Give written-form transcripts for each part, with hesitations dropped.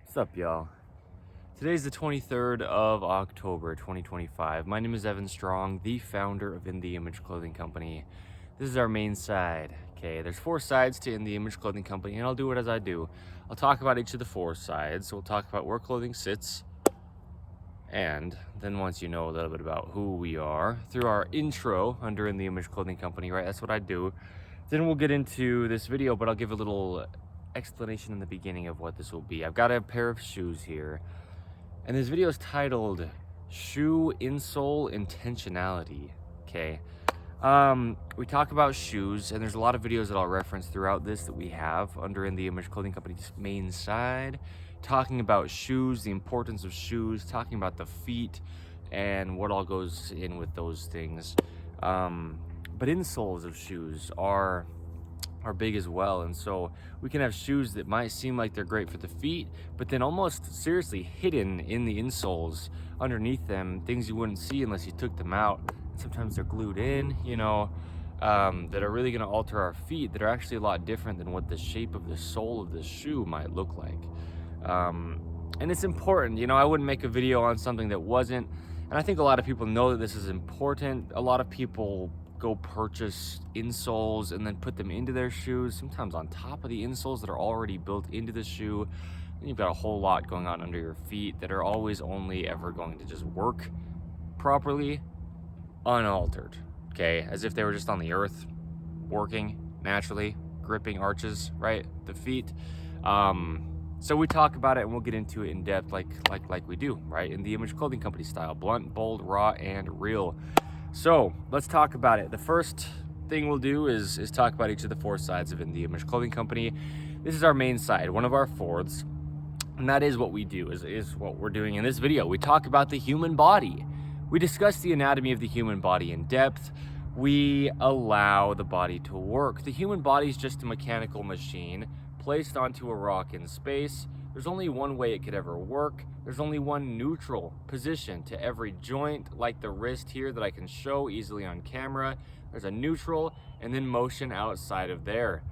What's up, y'all? Today's the 23rd of October, 2025. My name is Evan Strong, the founder of In The Image Clothing Company. This is our main side. Okay, there's 4 sides to In The Image Clothing Company, and I'll do it as I do. I'll talk about each of the 4 sides. So we'll talk about where clothing sits, and then once you know a little bit about who we are through our intro under In The Image Clothing Company, right? That's what I do. Then we'll get into this video, but I'll give a little explanation in the beginning of what this will be. I've got a pair of shoes here, and this video is titled Shoe Insole Intentionality. Okay. We talk about shoes, and there's a lot of videos that I'll reference throughout this that we have under In The Image Clothing Company's main side, talking about shoes, the importance of shoes, talking about the feet and what all goes in with those things. But insoles of shoes are big as well, and so we can have shoes that might seem like they're great for the feet, but then almost seriously hidden in the insoles underneath them, things you wouldn't see unless you took them out. Sometimes they're glued in, that are really going to alter our feet, that are actually a lot different than what the shape of the sole of the shoe might look like. And it's important. I wouldn't make a video on something that wasn't, and I think a lot of people know that this is important. A lot of people go purchase insoles and then put them into their shoes, sometimes on top of the insoles that are already built into the shoe. And you've got a whole lot going on under your feet that are always only ever going to just work properly unaltered, okay, as if they were just on the earth working naturally, gripping arches, right, the feet. So we talk about it, and we'll get into it in depth like we do, right, in the Image Clothing Company style: blunt, bold, raw, and real. So let's talk about it. The first thing we'll do is talk about each of the 4 sides of In The Image Clothing Company. This is our main side, one of our 4s, and that is what we do, is what we're doing in this video. We talk about the human body. We discuss the anatomy of the human body in depth. We allow the body to work. The human body is just a mechanical machine placed onto a rock in space. There's only one way it could ever work. There's only one neutral position to every joint, like the wrist here that I can show easily on camera. There's a neutral and then motion outside of there.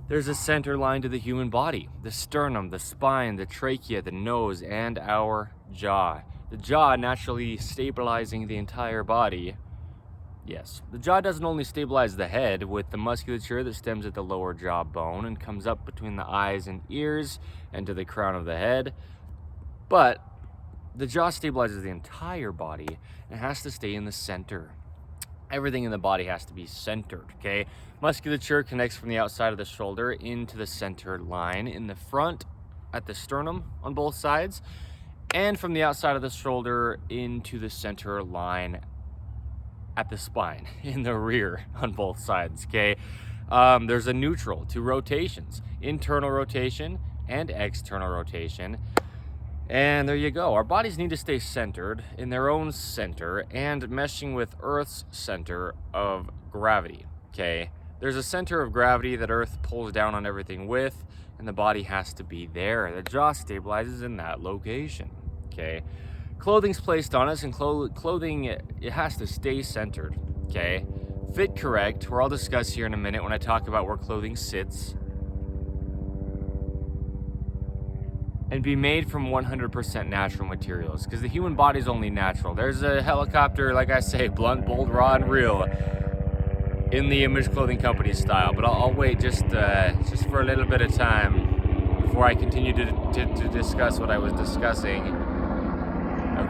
There's a center line to the human body: the sternum, the spine, the trachea, the nose, and our jaw. The jaw naturally stabilizing the entire body. Yes, the jaw doesn't only stabilize the head with the musculature that stems at the lower jaw bone and comes up between the eyes and ears and to the crown of the head, but the jaw stabilizes the entire body and has to stay in the center. Everything in the body has to be centered, okay? Musculature connects from the outside of the shoulder into the center line in the front at the sternum on both sides, and from the outside of the shoulder into the center line at the spine in the rear on both sides, okay? There's a neutral to rotations: internal rotation and external rotation. And there you go. Our bodies need to stay centered in their own center and meshing with Earth's center of gravity, okay? There's a center of gravity that Earth pulls down on everything with, and the body has to be there. The jaw stabilizes in that location, okay? Clothing's placed on us, and clothing, it has to stay centered, okay? Fit correct, where I'll discuss here in a minute when I talk about where clothing sits. And be made from 100% natural materials, because the human body is only natural. There's a helicopter, like I say, blunt, bold, raw, and real, In The Image Clothing Company style. But I'll wait just for a little bit of time before I continue to discuss what I was discussing.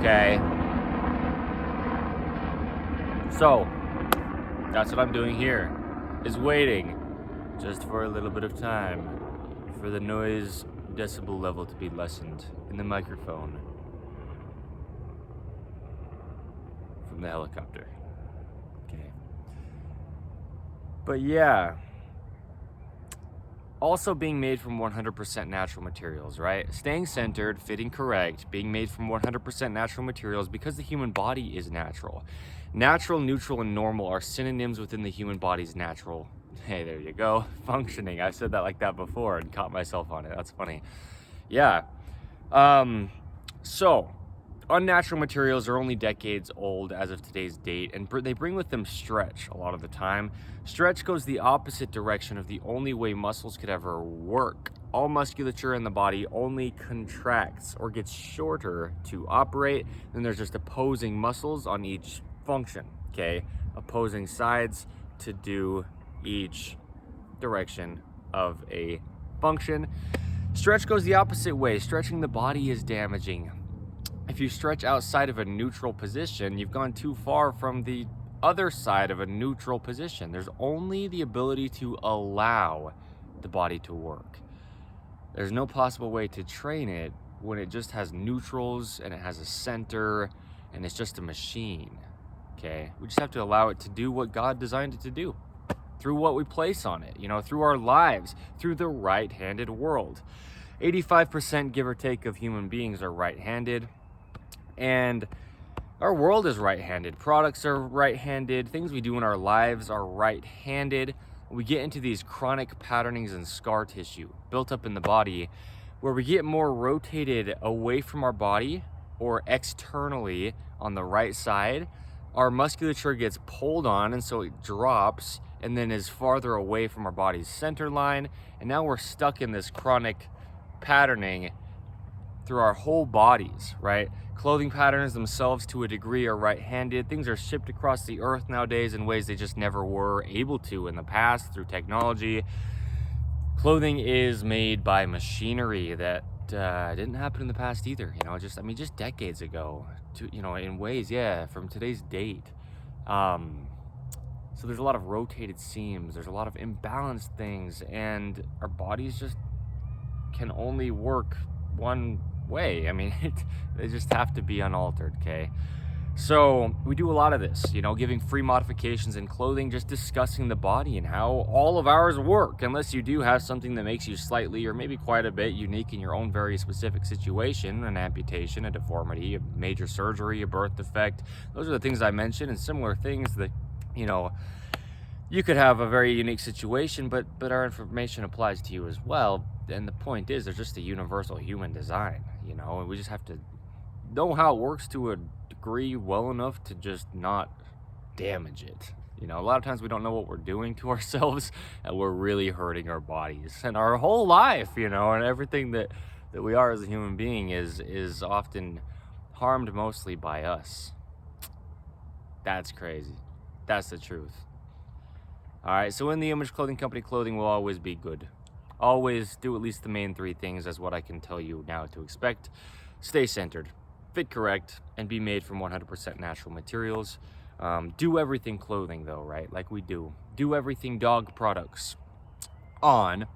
Okay. So that's what I'm doing here, is waiting just for a little bit of time for the noise decibel level to be lessened in the microphone from the helicopter. Okay. But yeah, also being made from 100% natural materials, right? Staying centered, fitting correct, being made from 100% natural materials, because the human body is natural. Natural, neutral, and normal are synonyms within the human body's natural. Hey, there you go. Functioning. I said that like that before and caught myself on it. That's funny. Yeah. So unnatural materials are only decades old as of today's date, and they bring with them stretch a lot of the time. Stretch goes the opposite direction of the only way muscles could ever work, all musculature in the body only contracts or gets shorter to operate. Then there's just opposing muscles on each function, okay? Opposing sides to do each direction of a function. Stretch goes the opposite way. Stretching the body is damaging. If you stretch outside of a neutral position, you've gone too far from the other side of a neutral position. There's only the ability to allow the body to work. There's no possible way to train it when it just has neutrals and it has a center and it's just a machine, okay? We just have to allow it to do what God designed it to do through what we place on it, through our lives, through the right-handed world. 85%, give or take, of human beings are right-handed, and our world is right-handed. Products are right-handed. Things we do in our lives are right-handed. We get into these chronic patternings and scar tissue built up in the body where we get more rotated away from our body or externally on the right side. Our musculature gets pulled on, and so it drops and then is farther away from our body's center line. And now we're stuck in this chronic patterning through our whole bodies, right? Clothing patterns themselves to a degree are right-handed. Things are shipped across the earth nowadays in ways they just never were able to in the past through technology. Clothing is made by machinery that didn't happen in the past either, just decades ago, in ways, from today's date. So there's a lot of rotated seams, there's a lot of imbalanced things, and our bodies just can only work one way. They just have to be unaltered, okay? So we do a lot of this, giving free modifications in clothing, just discussing the body and how all of ours work, unless you do have something that makes you slightly or maybe quite a bit unique in your own very specific situation, an amputation, a deformity, a major surgery, a birth defect. Those are the things I mentioned, and similar things that, you could have a very unique situation, but our information applies to you as well. And the point is, there's just a universal human design, and we just have to know how it works to a degree well enough to just not damage it. A lot of times we don't know what we're doing to ourselves, and we're really hurting our bodies and our whole life, and everything that we are as a human being is often harmed mostly by us. That's crazy. That's the truth. All right, so in the Image Clothing Company, clothing will always be good. Always do at least the main three things as what I can tell you now to expect. Stay centered, fit correct, and be made from 100% natural materials. Do everything clothing though, right? Like we do. Do everything dog products. On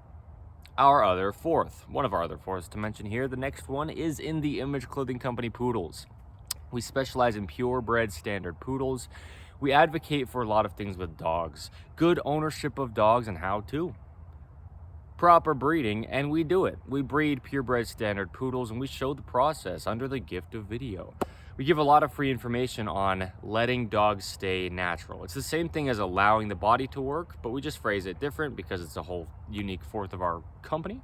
our other fourth, one of our other fourths to mention here, the next one is in the Image Clothing Company Poodles. We specialize in purebred standard poodles. We advocate for a lot of things with dogs. Good ownership of dogs and how to. Proper breeding, and we do it. We breed purebred standard poodles, and we show the process under the gift of video. We give a lot of free information on letting dogs stay natural. It's the same thing as allowing the body to work, but we just phrase it different because it's a whole unique fourth of our company.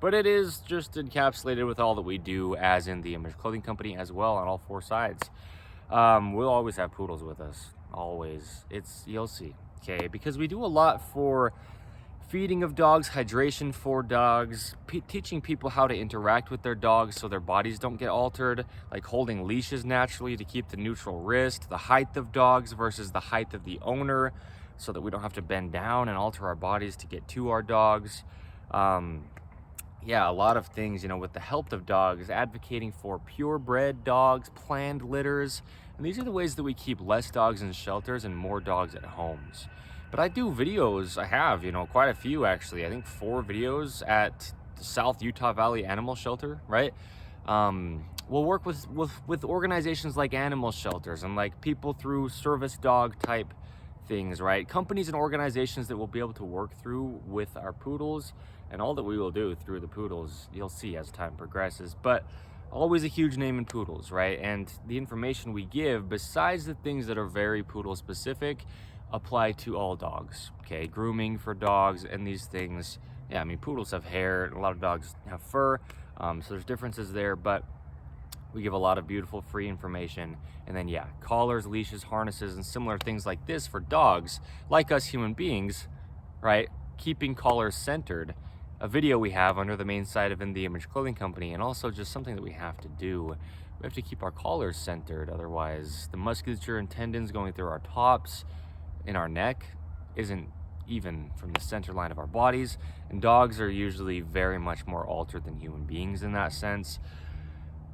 But it is just encapsulated with all that we do as in the Image Clothing Company as well on all four sides. We'll always have poodles with us. Always. You'll see. Okay, because we do a lot for feeding of dogs, hydration for dogs, teaching people how to interact with their dogs so their bodies don't get altered, like holding leashes naturally to keep the neutral wrist, the height of dogs versus the height of the owner, so that we don't have to bend down and alter our bodies to get to our dogs. A lot of things, with the help of dogs, advocating for purebred dogs, planned litters, and these are the ways that we keep less dogs in shelters and more dogs at homes. But I do videos, I have, quite a few actually. I think 4 videos at the South Utah Valley Animal Shelter, right? We'll work with organizations like animal shelters and like people through service dog type things, right? Companies and organizations that we'll be able to work through with our poodles, and all that we will do through the poodles, you'll see as time progresses. But always a huge name in poodles, right? And the information we give, besides the things that are very poodle specific, apply to all dogs, okay? Grooming for dogs and these things. Poodles have hair, and a lot of dogs have fur, so there's differences there, but we give a lot of beautiful free information. And then collars, leashes, harnesses, and similar things like this for dogs, like us human beings, right? Keeping collars centered a video we have under the main site of In the Image Clothing Company, and also just something that we have to do. We have to keep our collars centered, otherwise the musculature and tendons going through our tops in our neck isn't even from the center line of our bodies, and dogs are usually very much more altered than human beings in that sense.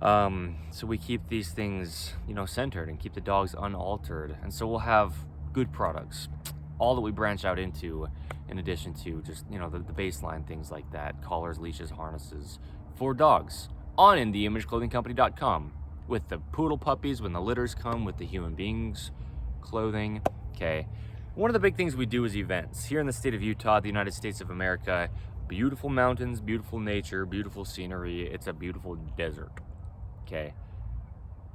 So we keep these things, centered and keep the dogs unaltered, and so we'll have good products, all that we branch out into, in addition to just, the baseline things like that, collars, leashes, harnesses for dogs on InTheImageClothingCompany.com, with the poodle puppies when the litters come, with the human beings clothing. Okay. One of the big things we do is events. Here in the state of Utah, the United States of America, beautiful mountains, beautiful nature, beautiful scenery. It's a beautiful desert. Okay.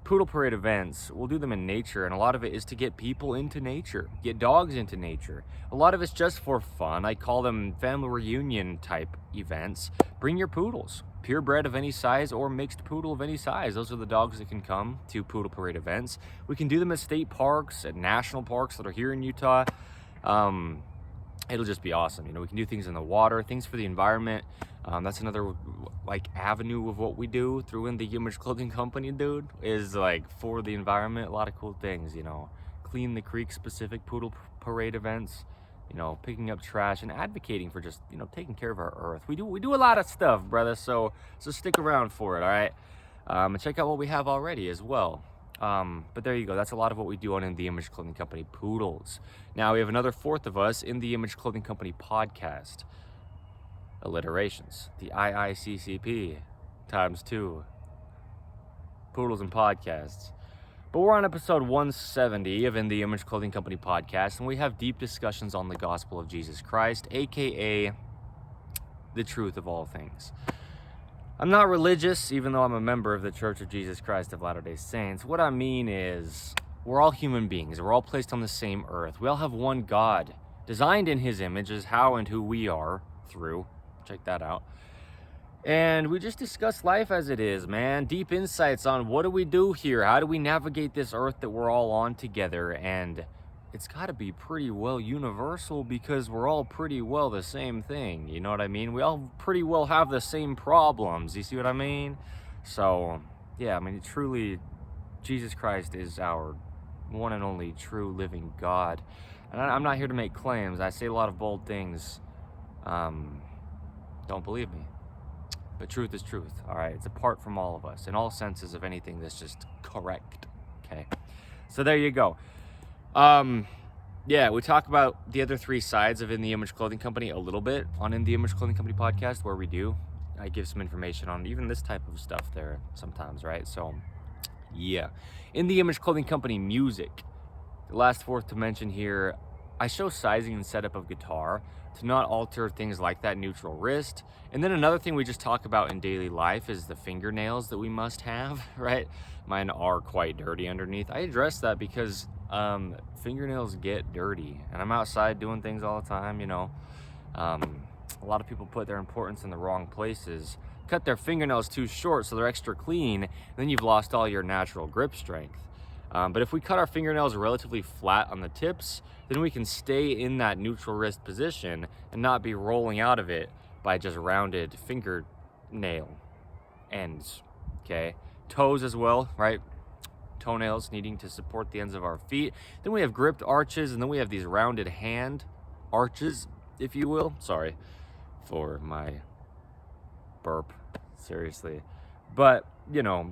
Poodle parade events, we'll do them in nature, and a lot of it is to get people into nature, get dogs into nature. A lot of it's just for fun. I call them family reunion type events. Bring your poodles, purebred of any size or mixed poodle of any size. Those are the dogs that can come to poodle parade events. We can do them at state parks, at national parks that are here in Utah. It'll just be awesome. We can do things in the water, things for the environment. That's another avenue of what we do through In the Image Clothing Company, dude, is for the environment. A lot of cool things, clean the creek specific poodle parade events, picking up trash and advocating for just, taking care of our earth. We do a lot of stuff, brother. So stick around for it. All right. And check out what we have already as well. But there you go. That's a lot of what we do on In the Image Clothing Company poodles. Now we have another fourth of us, In the Image Clothing Company podcast. Alliterations. The IICCP times 2. Poodles and podcasts. But we're on episode 170 of In the Image Clothing Company podcast, and we have deep discussions on the gospel of Jesus Christ, aka the truth of all things. I'm not religious, even though I'm a member of the Church of Jesus Christ of Latter-day Saints. What I mean is, we're all human beings. We're all placed on the same earth. We all have one God, designed in his image as how and who we are through. Check that out. And we just discuss life as it is, man. Deep insights on what do we do here? How do we navigate this earth that we're all on together? And it's got to be pretty well universal, because we're all pretty well the same thing. You know what I mean? We all pretty well have the same problems. You see what I mean? So, yeah, truly, Jesus Christ is our one and only true living God. And I'm not here to make claims. I say a lot of bold things. Don't believe me. But truth is truth, all right? It's apart from all of us, in all senses of anything that's just correct, okay? So there you go. Yeah, we talk about the other 3 sides of In the Image Clothing Company a little bit on In the Image Clothing Company podcast, where I give some information on even this type of stuff there sometimes, right? So, yeah. In the Image Clothing Company music, the last fourth to mention here, I show sizing and setup of guitar to not alter things like that neutral wrist. And then another thing we just talk about in daily life is the fingernails that we must have, right? Mine are quite dirty underneath. I address that because fingernails get dirty, and I'm outside doing things all the time, A lot of people put their importance in the wrong places, cut their fingernails too short so they're extra clean, and then you've lost all your natural grip strength. But if we cut our fingernails relatively flat on the tips, then we can stay in that neutral wrist position and not be rolling out of it by just rounded fingernail ends, okay? Toes as well, right? Toenails needing to support the ends of our feet. Then we have gripped arches, and then we have these rounded hand arches, if you will. Sorry for my burp, seriously. But,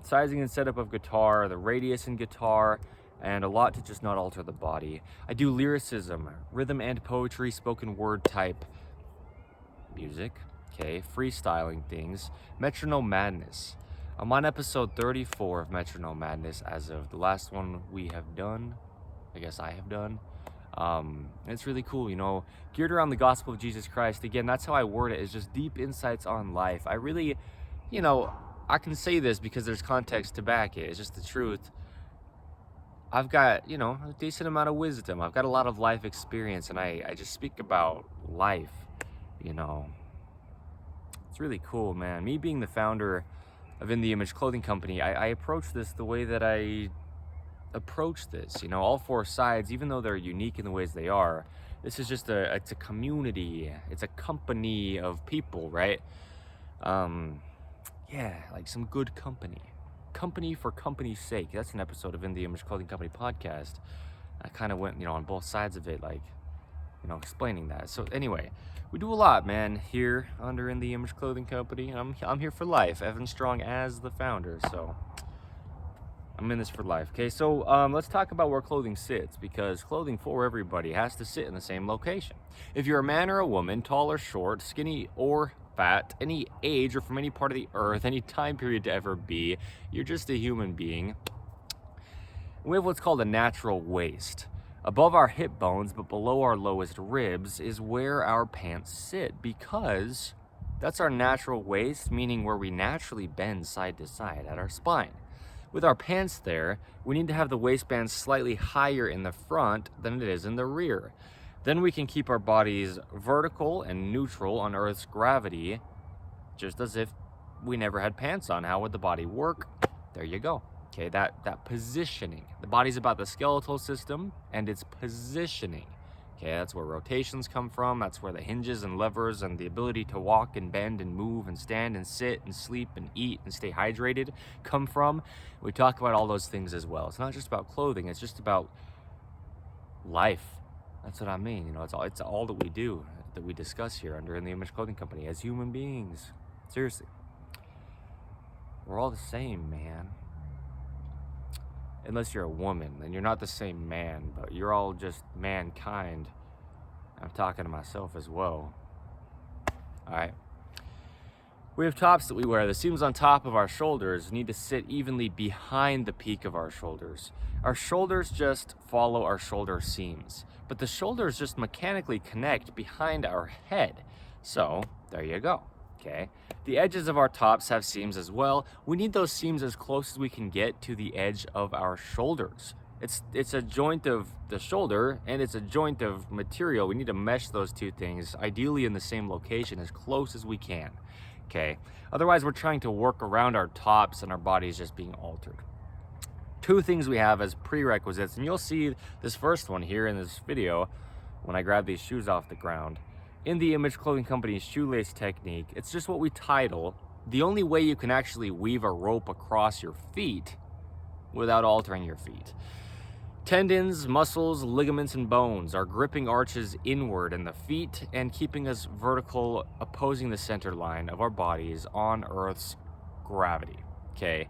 sizing and setup of guitar, the radius in guitar, and a lot to just not alter the body. I do lyricism, rhythm and poetry, spoken word type music, okay, freestyling things, metronome madness. I'm on episode 34 of Metronome Madness as of the last one we have done. I guess I have done. And it's really cool, geared around the gospel of Jesus Christ. Again, that's how I word it, is just deep insights on life. I really, I can say this because there's context to back it. It's just the truth. I've got, a decent amount of wisdom. I've got a lot of life experience, and I just speak about life, It's really cool, man. Me being the founder of In the Image Clothing Company, I approach this the way that I approach this. You know, all four sides, even though they're unique in the ways they are, this is just it's a community, it's a company of people, right? Yeah, like some good company. Company for company's sake. That's an episode of In the Image Clothing Company podcast. I kind of went, on both sides of it, like, explaining that. So anyway, we do a lot, man, here under In the Image Clothing Company. I'm here for life. Evan Strong as the founder, so I'm in this for life. Okay, so let's talk about where clothing sits, because clothing for everybody has to sit in the same location. If you're a man or a woman, tall or short, skinny or fat, any age or from any part of the earth, any time period to ever be, you're just a human being. We have what's called a natural waist. Above our hip bones, but below our lowest ribs, is where our pants sit, because that's our natural waist, meaning where we naturally bend side to side at our spine. With our pants there, we need to have the waistband slightly higher in the front than it is in the rear. Then we can keep our bodies vertical and neutral on Earth's gravity, just as if we never had pants on. How would the body work? There you go. Okay, that positioning. The body's about the skeletal system and its positioning. Okay, that's where rotations come from. That's where the hinges and levers and the ability to walk and bend and move and stand and sit and sleep and eat and stay hydrated come from. We talk about all those things as well. It's not just about clothing. It's just about life. That's what I mean. It's all that we do, that we discuss here under In the Image Clothing Company as human beings. Seriously. We're all the same, man. Unless you're a woman, then you're not the same man, but you're all just mankind. I'm talking to myself as well. All right. We have tops that we wear. The seams on top of our shoulders need to sit evenly behind the peak of our shoulders. Our shoulders just follow our shoulder seams, but the shoulders just mechanically connect behind our head. So there you go. Okay. The edges of our tops have seams as well. We need those seams as close as we can get to the edge of our shoulders. It's a joint of the shoulder and it's a joint of material. We need to mesh those two things, ideally in the same location, as close as we can. Okay. Otherwise, we're trying to work around our tops and our bodies just being altered. Two things we have as prerequisites, and you'll see this first one here in this video when I grab these shoes off the ground. In the Image Clothing Company's shoelace technique, it's just what we title the only way you can actually weave a rope across your feet without altering your feet. Tendons, muscles, ligaments, and bones are gripping arches inward in the feet and keeping us vertical, opposing the center line of our bodies on Earth's gravity. Okay.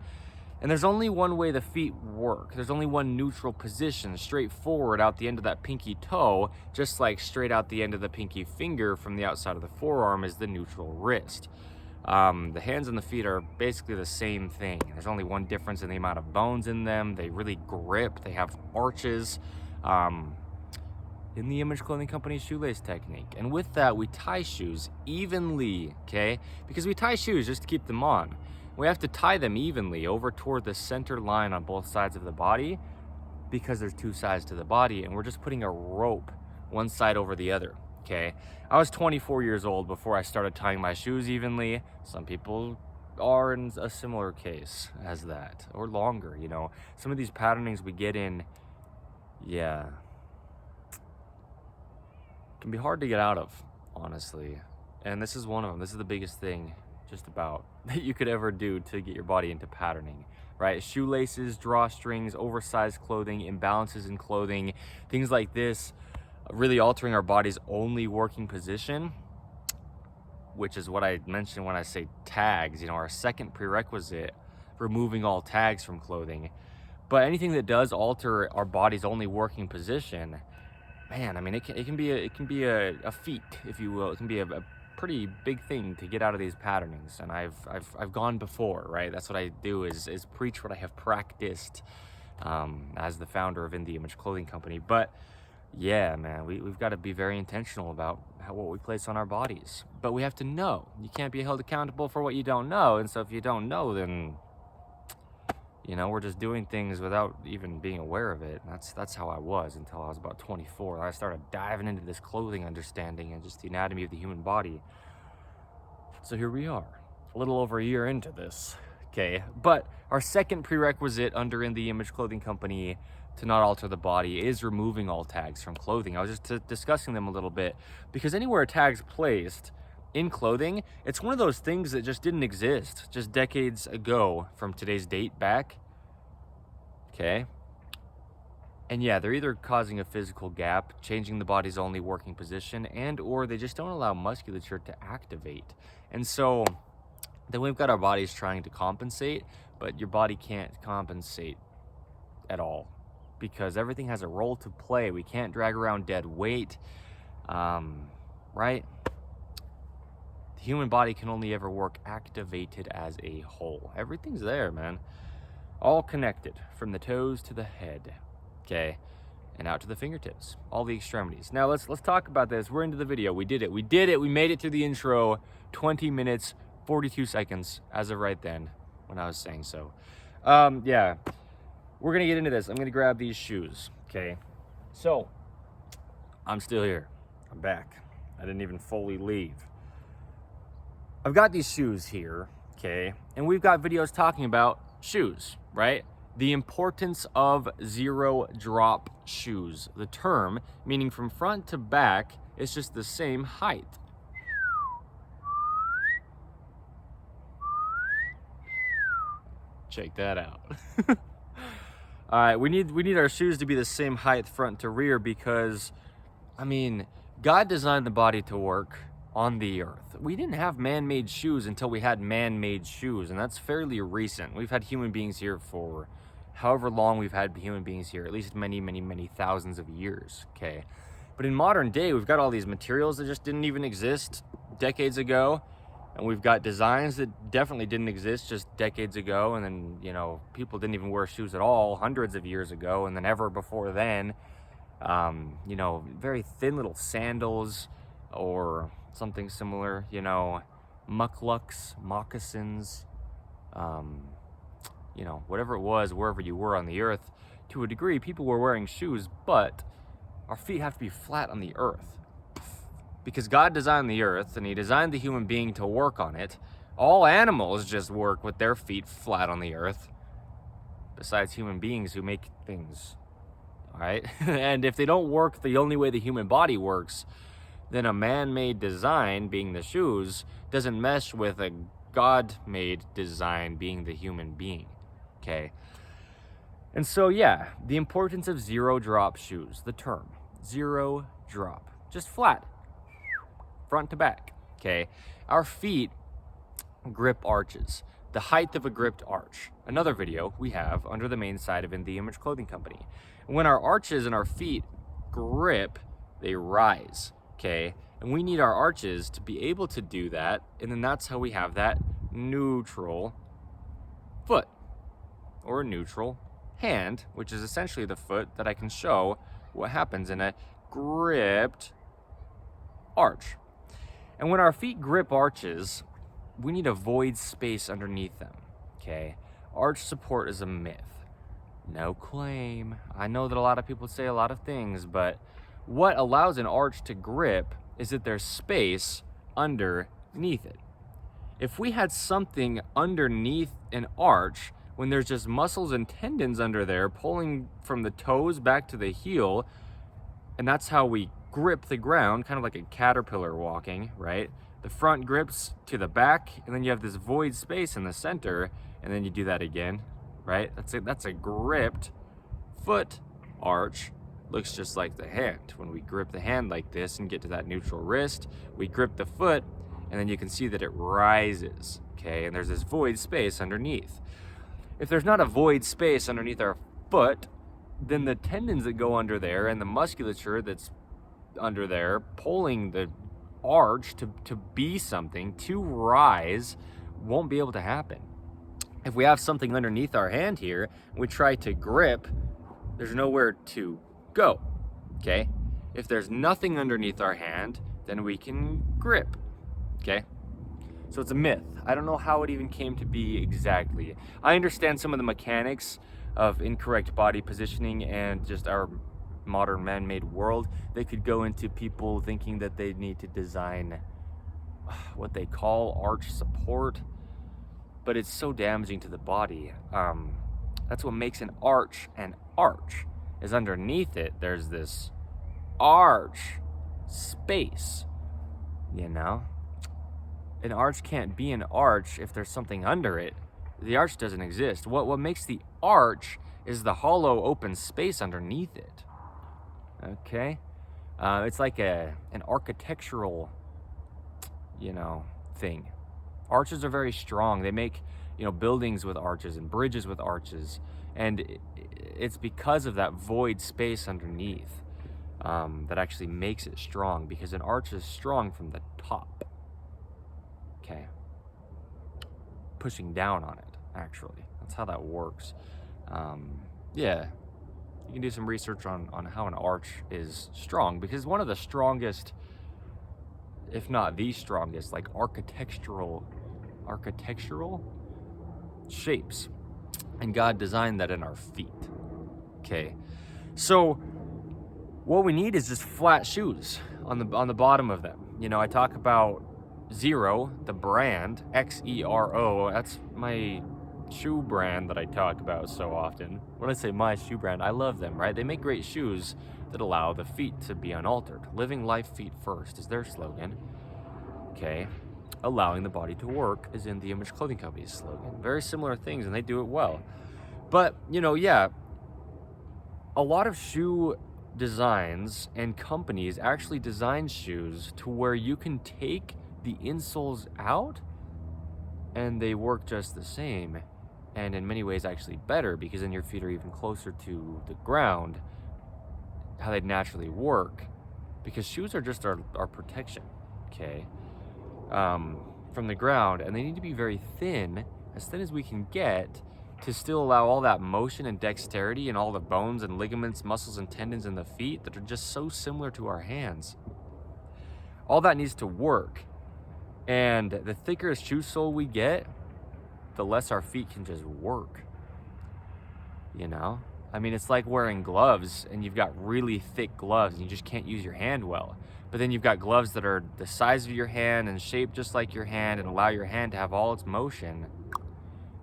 And there's only one way the feet work. There's only one neutral position, straight forward out the end of that pinky toe, just like straight out the end of the pinky finger from the outside of the forearm is the neutral wrist. The hands and the feet are basically the same thing. There's only one difference in the amount of bones in them. They really grip. They have arches. In the Image Clothing Company's shoelace technique. And with that, we tie shoes evenly, okay? Because we tie shoes just to keep them on. We have to tie them evenly over toward the center line on both sides of the body, because there's two sides to the body, and we're just putting a rope one side over the other, okay? I was 24 years old before I started tying my shoes evenly. Some people are in a similar case as that, or longer, Some of these patternings we get in, can be hard to get out of, honestly. And this is one of them. This is the biggest thing just about that you could ever do to get your body into patterning, right? Shoelaces, drawstrings, oversized clothing, imbalances in clothing, things like this, really altering our body's only working position, which is what I mentioned when I say tags, our second prerequisite, removing all tags from clothing. But anything that does alter our body's only working position, man, I mean, it can be a feat, if you will. It can be a pretty big thing to get out of these patternings, and I've gone before, right? That's what I do is preach what I have practiced as the founder of In the Image Clothing Company. But yeah, man, we've got to be very intentional about what we place on our bodies. But we have to know. You can't be held accountable for what you don't know, and so if you don't know, then we're just doing things without even being aware of it. That's how I was until I was about 24. I started diving into this clothing understanding and just the anatomy of the human body. So here we are, a little over a year into this. okay? But our second prerequisite under In the Image Clothing Company to not alter the body is removing all tags from clothing. I was just discussing them a little bit, because anywhere a tag's placed in clothing, it's one of those things that just didn't exist just decades ago from today's date back, okay? And yeah, they're either causing a physical gap, changing the body's only working position, and or they just don't allow musculature to activate. And so then we've got our bodies trying to compensate, but your body can't compensate at all because everything has a role to play. We can't drag around dead weight, right? The human body can only ever work activated as a whole. Everything's there, man. All connected from the toes to the head, okay? And out to the fingertips, all the extremities. Now let's talk about this. We're into the video. We did it. We made it to the intro. 20 minutes, 42 seconds as of right then when I was saying so. Yeah, we're gonna get into this. I'm gonna grab these shoes, okay? So, I'm still here. I'm back. I didn't even fully leave. I've got these shoes here, okay? And we've got videos talking about shoes, right? The importance of zero drop shoes. The term, meaning from front to back, is just the same height. Check that out. All right, we need our shoes to be the same height front to rear because, I mean, God designed the body to work on the earth. We didn't have man-made shoes until we had man-made shoes, and that's fairly recent. We've had human beings here for however long we've had human beings here, at least many, many, many thousands of years, okay? But in modern day, we've got all these materials that just didn't even exist decades ago, and we've got designs that definitely didn't exist just decades ago, and then, you know, people didn't even wear shoes at all hundreds of years ago, and then ever before then, you know, very thin little sandals or something similar, you know, mucklucks, moccasins, you know, whatever it was, wherever you were on the earth, to a degree, people were wearing shoes, but our feet have to be flat on the earth. Because God designed the earth, and he designed the human being to work on it. All animals just work with their feet flat on the earth, besides human beings who make things, all right? And if they don't work the only way the human body works, then a man-made design, being the shoes, doesn't mesh with a God-made design, being the human being, okay? And so, yeah, the importance of zero-drop shoes, the term, zero drop, just flat, front to back, okay? Our feet grip arches, the height of a gripped arch. Another video we have under the main side of In the Image Clothing Company. When our arches and our feet grip, they rise, okay? And we need our arches to be able to do that, and then that's how we have that neutral foot, or neutral hand, which is essentially the foot that I can show what happens in a gripped arch. And when our feet grip arches, we need a void space underneath them, okay? Arch support is a myth. No claim. I know that a lot of people say a lot of things, but what allows an arch to grip is that there's space underneath it. If we had something underneath an arch, when there's just muscles and tendons under there pulling from the toes back to the heel, and that's how we grip the ground, kind of like a caterpillar walking, right? The front grips to the back, and then you have this void space in the center, and then you do that again, right? That's a gripped foot arch. Looks just like the hand. When we grip the hand like this and get to that neutral wrist, we grip the foot, and then you can see that it rises, okay? And there's this void space underneath. If there's not a void space underneath our foot, then the tendons that go under there and the musculature that's under there pulling the arch to be something, to rise, won't be able to happen. If we have something underneath our hand here, and we try to grip, there's nowhere to go, okay? If there's nothing underneath our hand, then we can grip, okay? So it's a myth. I don't know how it even came to be exactly. I understand some of the mechanics of incorrect body positioning and just our modern man-made world. They could go into people thinking that they need to design what they call arch support. but it's so damaging to the body. That's what makes an arch an arch, is underneath it there's this arch space, you know? An arch can't be an arch if there's something under it. The arch doesn't exist. What makes the arch is the hollow open space underneath it. Okay? It's like an architectural, thing. Arches are very strong. They make, buildings with arches and bridges with arches. And it's because of that void space underneath that actually makes it strong, because an arch is strong from the top. Okay? Pushing down on it, actually. That's how that works. Yeah. You can do some research on how an arch is strong, because one of the strongest, if not the strongest, like architectural shapes. And God designed that in our feet. Okay. So what we need is just flat shoes on the bottom of them. I talk about Xero, the brand, Xero. That's my shoe brand that I talk about so often. When I say my shoe brand, I love them, right? They make great shoes that allow the feet to be unaltered. Living life feet first is their slogan. Okay. Allowing the body to work is In The Image Clothing Company's slogan. Very similar things, and they do it well. But, a lot of shoe designs and companies actually design shoes to where you can take the insoles out and they work just the same, and in many ways actually better, because then your feet are even closer to the ground, how they'd naturally work, because shoes are just our protection, okay, from the ground, and they need to be very thin, as thin as we can get, to still allow all that motion and dexterity and all the bones and ligaments, muscles and tendons in the feet that are just so similar to our hands. All that needs to work. And the thicker a shoe sole we get, the less our feet can just work. It's like wearing gloves, and you've got really thick gloves and you just can't use your hand well. But then you've got gloves that are the size of your hand and shaped just like your hand and allow your hand to have all its motion.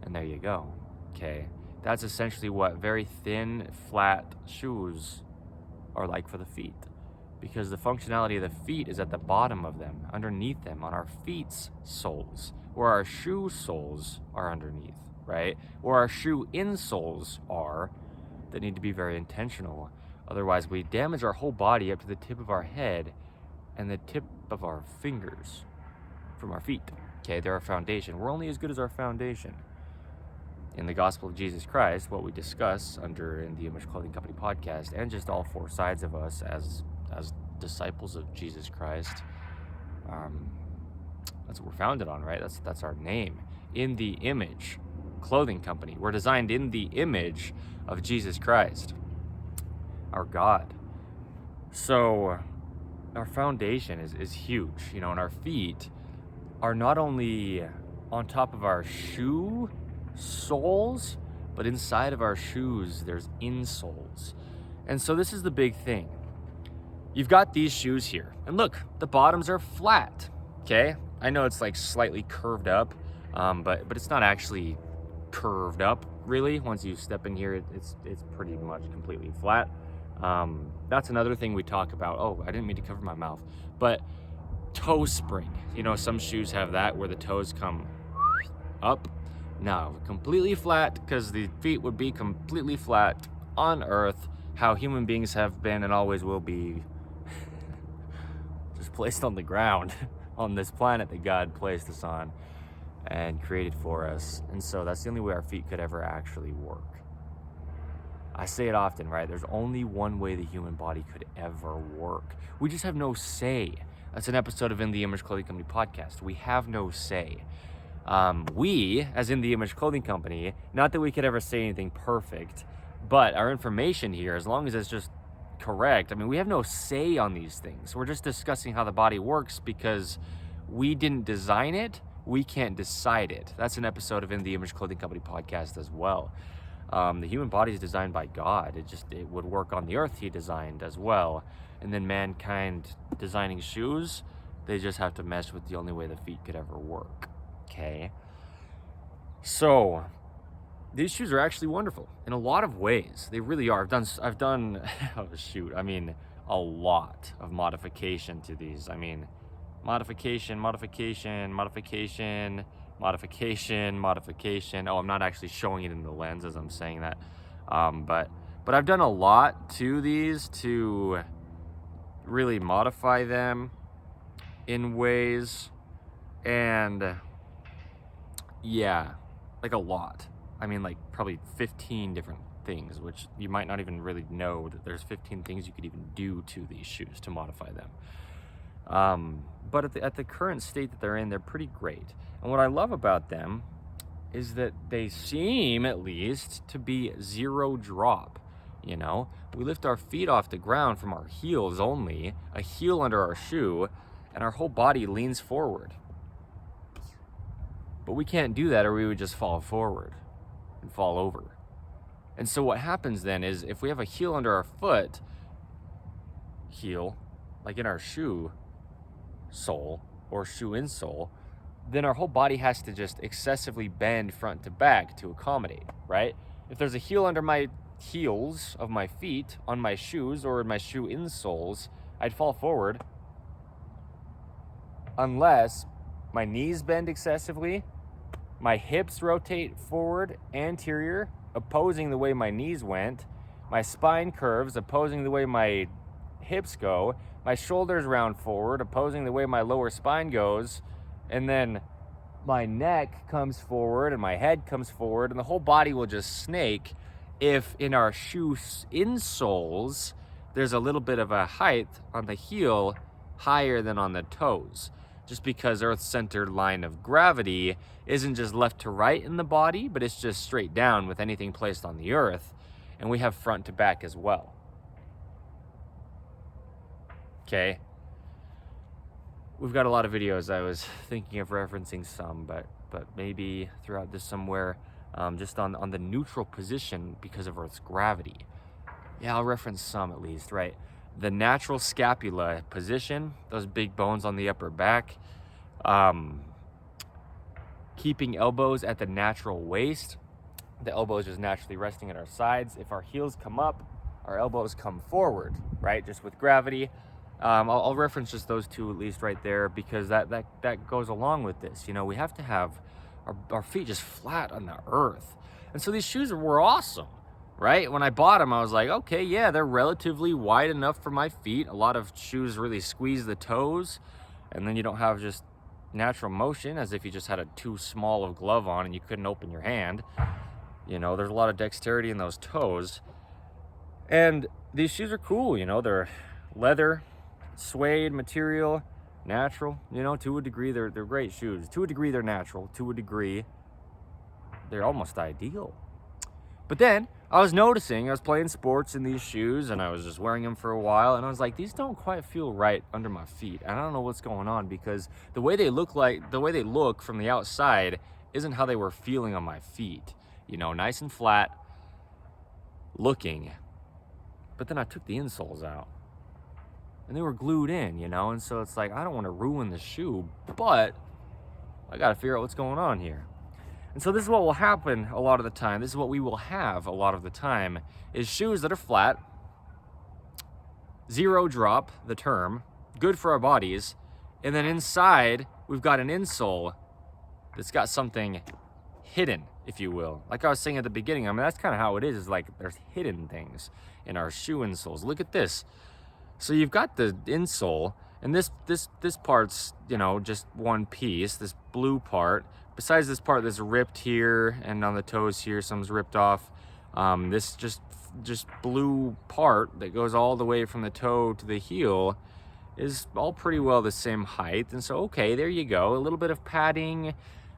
And there you go. Okay. That's essentially what very thin, flat shoes are like for the feet. Because the functionality of the feet is at the bottom of them, underneath them, on our feet's soles, where our shoe soles are underneath, right? Where our shoe insoles are, that need to be very intentional. Otherwise, we damage our whole body up to the tip of our head and the tip of our fingers from our feet. Okay, they're our foundation. We're only as good as our foundation. In the gospel of Jesus Christ, what we discuss under In The Image Clothing Company podcast, and just all four sides of us as disciples of Jesus Christ, that's what we're founded on, right? That's our name. In the Image Clothing Company. We're designed in the image of Jesus Christ, our God. So our foundation is huge, and our feet are not only on top of our shoe soles, but inside of our shoes there's insoles. And so this is the big thing. You've got these shoes here, and look, the bottoms are flat. Okay, I know it's like slightly curved up, but it's not actually curved up really. Once you step in here, it's pretty much completely flat. That's another thing we talk about. Oh, I didn't mean to cover my mouth, but toe spring. Some shoes have that where the toes come up. No, completely flat, because the feet would be completely flat on earth, how human beings have been and always will be, just placed on the ground on this planet that God placed us on and created for us. And so that's the only way our feet could ever actually work. I say it often, right? There's only one way the human body could ever work. We just have no say. That's an episode of In The Image Clothing Company podcast. We have no say. We, as In The Image Clothing Company, not that we could ever say anything perfect, but our information here, as long as it's just correct, we have no say on these things. We're just discussing how the body works because we didn't design it. We can't decide it. That's an episode of In The Image Clothing Company podcast as well. The human body is designed by God. It would work on the earth he designed as well. And then mankind designing shoes, they just have to mesh with the only way the feet could ever work. Okay. So these shoes are actually wonderful in a lot of ways. They really are. I've done oh shoot, I mean, a lot of modification to these. I mean, modification, modification, modification, modification, modification. Oh, I'm not actually showing it in the lens as I'm saying that. But I've done a lot to these to really modify them in ways, and yeah, like a lot. I mean, like probably 15 different things, which you might not even really know that there's 15 things you could even do to these shoes to modify them. But at the current state that they're in, they're pretty great. And what I love about them is that they seem, at least, to be zero drop. You know, we lift our feet off the ground from our heels only, a heel under our shoe, and our whole body leans forward. But we can't do that, or we would just fall forward and fall over. And so what happens then is, if we have a heel under our foot, heel, like in our shoe sole or shoe insole, then our whole body has to just excessively bend front to back to accommodate, right? If there's a heel under my heels of my feet on my shoes or in my shoe insoles, I'd fall forward unless my knees bend excessively, my hips rotate forward anterior, opposing the way my knees went, my spine curves, opposing the way my hips go, my shoulders round forward, opposing the way my lower spine goes, and then my neck comes forward and my head comes forward, and the whole body will just snake if in our shoe insoles there's a little bit of a height on the heel higher than on the toes, just because Earth's center line of gravity isn't just left to right in the body, but it's just straight down with anything placed on the Earth, and we have front to back as well. Okay, we've got a lot of videos. I was thinking of referencing some, but maybe throughout this somewhere, just on the neutral position because of Earth's gravity. Yeah, I'll reference some at least, right? The natural scapula position, those big bones on the upper back, keeping elbows at the natural waist, the elbows just naturally resting at our sides. If our heels come up, our elbows come forward, right? Just with gravity. I'll reference just those two at least right there, because that goes along with this. You know, we have to have our feet just flat on the earth. And so these shoes were awesome, right? When I bought them, I was like, okay, yeah, they're relatively wide enough for my feet. A lot of shoes really squeeze the toes, and then you don't have just natural motion, as if you just had a too small of glove on and you couldn't open your hand. You know, there's a lot of dexterity in those toes. And these shoes are cool, you know, they're leather, suede material, natural, you know, to a degree. They're great shoes. To a degree they're natural, to a degree they're almost ideal. But then I was noticing, I was playing sports in these shoes and I was just wearing them for a while, and I was like, these don't quite feel right under my feet. And I don't know what's going on, because the way they look from the outside isn't how they were feeling on my feet. You know, nice and flat looking. But then I took the insoles out and they were glued in, you know, and so it's like, I don't want to ruin the shoe, but I got to figure out what's going on here. And so this is what will happen a lot of the time. This is what we will have a lot of the time, is shoes that are flat, zero drop, the term, good for our bodies, and then inside we've got an insole that's got something hidden, if you will. Like I was saying at the beginning, I mean, that's kind of how it is like there's hidden things in our shoe insoles. Look at this. So you've got the insole, and this part's, you know, just one piece, this blue part. Besides this part that's ripped here, and on the toes here, some's ripped off. This just blue part that goes all the way from the toe to the heel is all pretty well the same height. And so, okay, there you go. A little bit of padding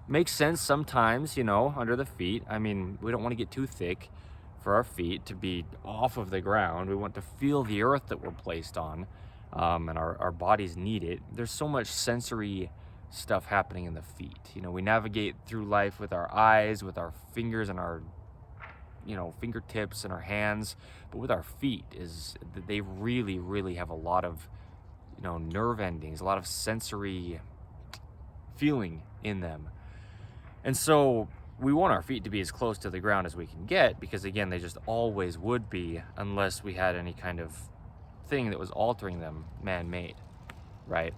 makes sense sometimes, you know, under the feet. I mean, we don't want to get too thick for our feet to be off of the ground. We want to feel the earth that we're placed on, and our bodies need it. There's so much sensory stuff happening in the feet. You know, we navigate through life with our eyes, with our fingers and our, you know, fingertips and our hands, but with our feet, is they really, really have a lot of, you know, nerve endings, a lot of sensory feeling in them. And so we want our feet to be as close to the ground as we can get, because again, they just always would be unless we had any kind of thing that was altering them man-made, right?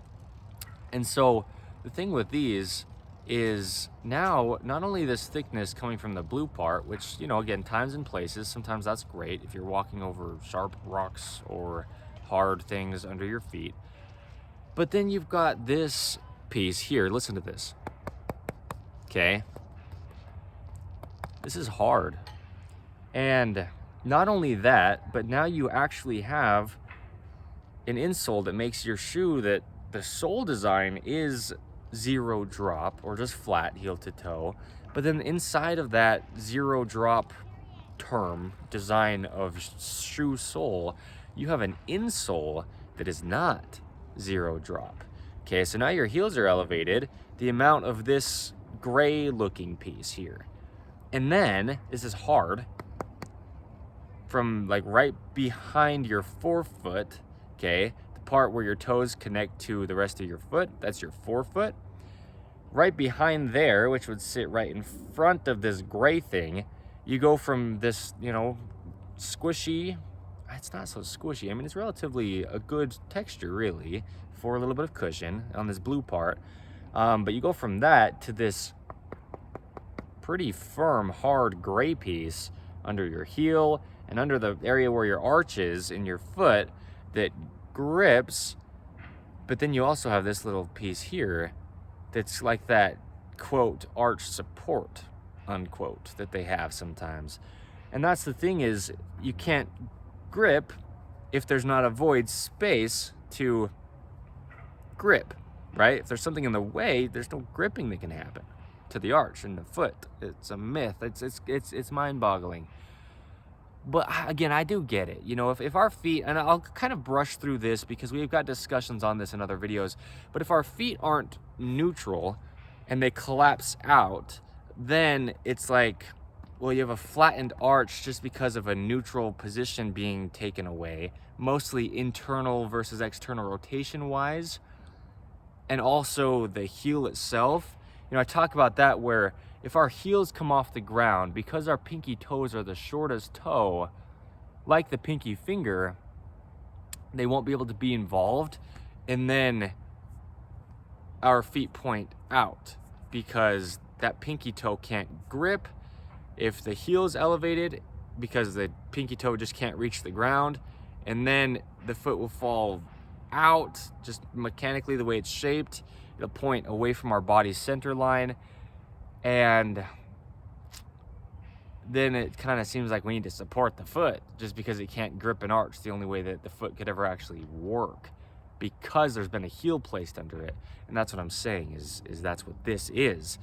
And so the thing with these is now not only this thickness coming from the blue part, which, you know, again, times and places, sometimes that's great if you're walking over sharp rocks or hard things under your feet. But then you've got this piece here. Listen to this. Okay. This is hard. And not only that, but now you actually have an insole that makes your shoe that the sole design is zero drop or just flat heel to toe. But then inside of that zero drop term design of shoe sole, you have an insole that is not zero drop. Okay, so now your heels are elevated, the amount of this gray looking piece here. And then, this is hard, from like right behind your forefoot, okay, the part where your toes connect to the rest of your foot, that's your forefoot. Right behind there, which would sit right in front of this gray thing, you go from this, you know, squishy, it's not so squishy, I mean, it's relatively a good texture really for a little bit of cushion on this blue part, but you go from that to this pretty firm, hard gray piece under your heel and under the area where your arch is in your foot that grips. But then you also have this little piece here that's like that, quote, arch support, unquote, that they have sometimes. And that's the thing, is you can't grip if there's not a void space to grip, right? If there's something in the way, there's no gripping that can happen to the arch and the foot. It's a myth. It's mind-boggling. But again, I do get it. You know, if our feet, and I'll kind of brush through this because we've got discussions on this in other videos, but if our feet aren't neutral and they collapse out, then it's like, well, you have a flattened arch just because of a neutral position being taken away, mostly internal versus external rotation wise. And also the heel itself. You know, I talk about that where if our heels come off the ground, because our pinky toes are the shortest toe, like the pinky finger, they won't be able to be involved. And then our feet point out because that pinky toe can't grip. If the heel is elevated, because the pinky toe just can't reach the ground, and then the foot will fall out just mechanically the way it's shaped. It'll point away from our body's center line, and then it kind of seems like we need to support the foot just because it can't grip an arch, the only way that the foot could ever actually work, because there's been a heel placed under it. And that's what I'm saying, is that's what this is,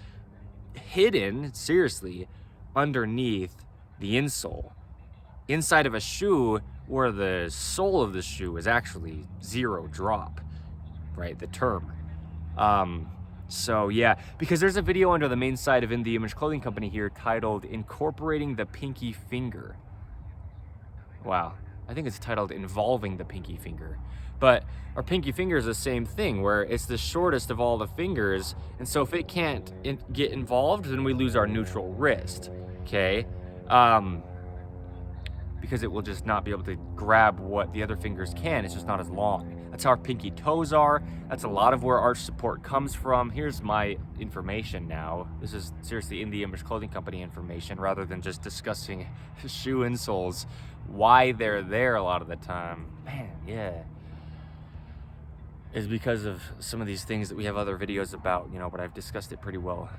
hidden seriously underneath the insole, inside of a shoe where the sole of the shoe is actually zero drop, right? The term. So yeah, because there's a video under the main side of In The Image Clothing Company here titled Incorporating the Pinky Finger. Wow, I think it's titled Involving the Pinky Finger. But our pinky finger is the same thing, where it's the shortest of all the fingers, and so if it can't get involved, then we lose our neutral wrist, okay? Because it will just not be able to grab what the other fingers can. It's just not as long. That's how our pinky toes are. That's a lot of where arch support comes from. Here's my information now. This is seriously In The Image Clothing Company information, rather than just discussing shoe insoles, why they're there a lot of the time. Man, yeah. Is because of some of these things that we have other videos about, you know, but I've discussed it pretty well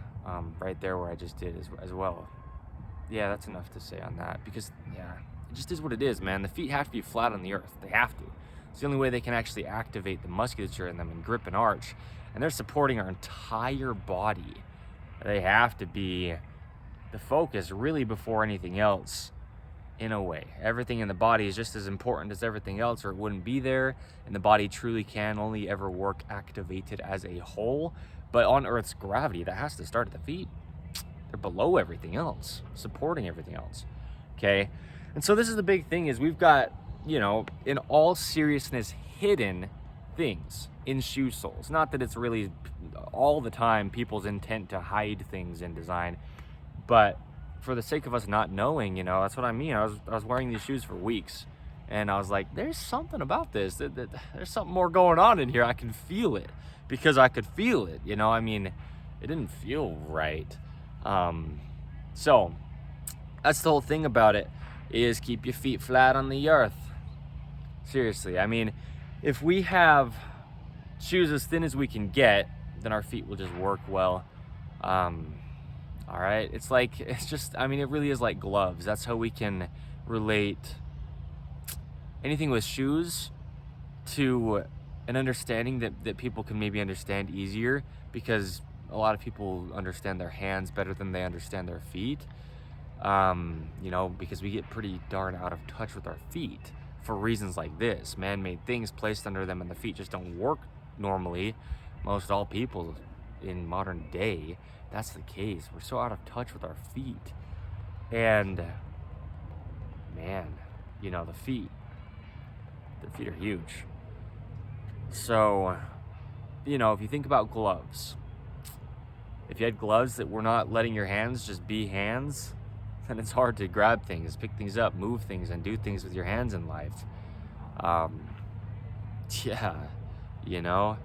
right there where I just did as well. Yeah, that's enough to say on that, because, yeah, it just is what it is, man. The feet have to be flat on the earth. They have to. It's the only way they can actually activate the musculature in them and grip and arch. And they're supporting our entire body. They have to be the focus really before anything else, in a way. Everything in the body is just as important as everything else, or it wouldn't be there. And the body truly can only ever work activated as a whole. But on Earth's gravity, that has to start at the feet. They're below everything else, supporting everything else. Okay? And so this is the big thing, is we've got, you know, in all seriousness, hidden things in shoe soles. Not that it's really all the time people's intent to hide things in design, But for the sake of us not knowing, you know, that's what I mean. I was wearing these shoes for weeks, and I was like, there's something about this. There's something more going on in here. I can feel it, because I could feel it. You know, I mean, it didn't feel right. So that's the whole thing about it, is keep your feet flat on the earth. Seriously, I mean, if we have shoes as thin as we can get, then our feet will just work well. All right, it's just, I mean, it really is like gloves. That's how we can relate anything with shoes to an understanding that people can maybe understand easier, because a lot of people understand their hands better than they understand their feet. You know, because we get pretty darn out of touch with our feet for reasons like this. Man-made things placed under them, and the feet just don't work normally. Most all people in modern day, that's the case. We're so out of touch with our feet. And man, you know, the feet are huge. So, you know, if you think about gloves, if you had gloves that were not letting your hands just be hands, then it's hard to grab things, pick things up, move things, and do things with your hands in life. Yeah, you know.